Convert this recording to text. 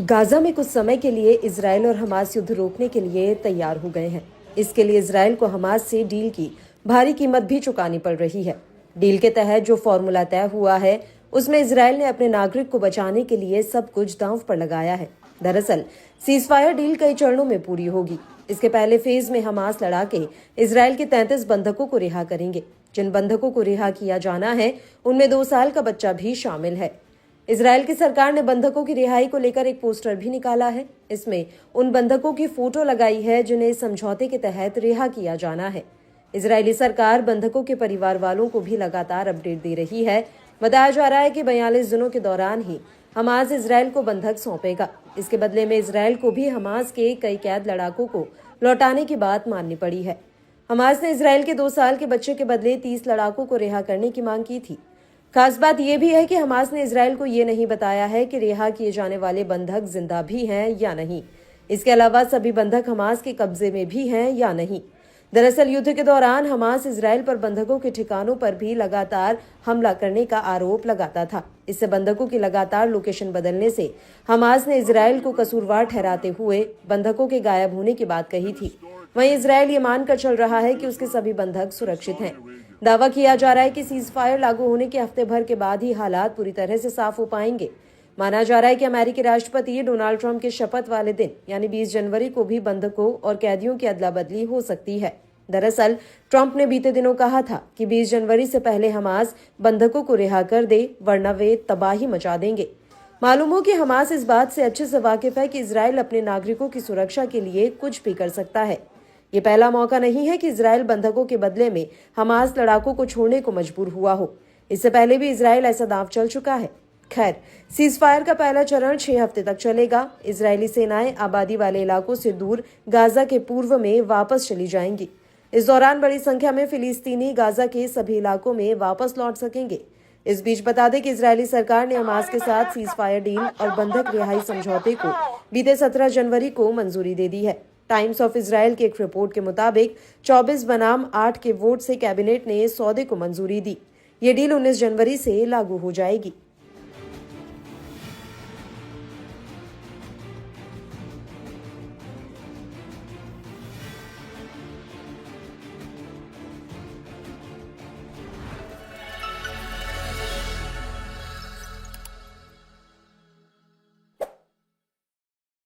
Gaza में कुछ समय के लिए इजरायल और हमास युद्ध रोकने के लिए तैयार हो गए हैं। इसके लिए इजरायल को हमास से डील की भारी कीमत भी चुकानी पड़ रही है। डील के तहत जो फॉर्मूला तय हुआ है उसमें इजरायल ने अपने नागरिक को बचाने के लिए सब कुछ दांव पर लगाया है। दरअसल सीजफायर डील कई चरणों में पूरी होगी। इसके पहले फेज में हमास लड़ाके इजरायल के 33 बंधकों को रिहा करेंगे। जिन बंधकों को रिहा किया जाना है उनमें 2 साल का बच्चा भी शामिल है। इजरायल की सरकार ने बंधकों की रिहाई को लेकर एक पोस्टर भी निकाला है। इसमें उन बंधकों की फोटो लगाई है जिन्हें समझौते के तहत रिहा किया जाना है। इजरायली सरकार बंधकों के परिवार वालों को भी लगातार अपडेट दे रही है। बताया जा रहा है कि 42 दिनों के दौरान ही हमास इजरायल को बंधक सौंपेगा। इसके बदले में इजरायल को भी हमास के कई कैद लड़ाकों को लौटाने की बात माननी पड़ी है। हमास ने इजरायल के 2 साल के बच्चे के बदले 30 लड़ाकों को रिहा करने की मांग की थी। खास बात यह भी है कि हमास ने इजरायल को ये नहीं बताया है कि रिहा किए जाने वाले बंधक जिंदा भी हैं या नहीं। इसके अलावा सभी बंधक हमास के कब्जे में भी हैं या नहीं। दरअसल युद्ध के दौरान हमास इजरायल पर बंधकों के ठिकानों पर भी लगातार हमला करने का आरोप लगाता था। इससे बंधकों की लगातार लोकेशन बदलने से हमास ने इजरायल को कसूरवार ठहराते हुए बंधकों के गायब होने की बात कही थी। वहीं इजरायल ये मानकर चल रहा है कि उसके सभी बंधक सुरक्षित हैं। दावा किया जा रहा है कि सीजफायर लागू होने के हफ्ते भर के बाद ही हालात पूरी तरह से साफ हो पाएंगे। माना जा रहा है कि अमेरिकी राष्ट्रपति डोनाल्ड ट्रंप के शपथ वाले दिन यानी 20 जनवरी को भी बंधकों और कैदियों की अदला बदली हो सकती है। दरअसल ट्रंप ने बीते दिनों कहा था कि 20 जनवरी से पहले हमास बंधकों को रिहा कर दे वरना वे तबाही मचा देंगे। मालूम हो कि हमास इस बात से अच्छे से वाकिफ है कि इजरायल अपने नागरिकों की सुरक्षा के लिए कुछ भी कर सकता है। ये पहला मौका नहीं है कि इजरायल बंधकों के बदले में हमास लड़ाकों को छोड़ने को मजबूर हुआ हो। इससे पहले भी इजरायल ऐसा दांव चल चुका है। खैर, सीजफायर का पहला चरण 6 हफ्ते तक चलेगा। इजरायली सेनाएं आबादी वाले इलाकों से दूर गाजा के पूर्व में वापस चली जाएंगी। इस दौरान बड़ी संख्या में फिलिस्तीनी गाजा के सभी इलाकों में वापस लौट सकेंगे। इस बीच बता दें कि इजरायली सरकार ने हमास के साथ सीजफायर डील और बंधक रिहाई समझौते को बीते 17 जनवरी को मंजूरी दे दी है। टाइम्स ऑफ इजरायल की एक रिपोर्ट के मुताबिक 24 बनाम 8 के वोट से कैबिनेट ने सौदे को मंजूरी दी। ये डील 19 जनवरी से लागू हो जाएगी।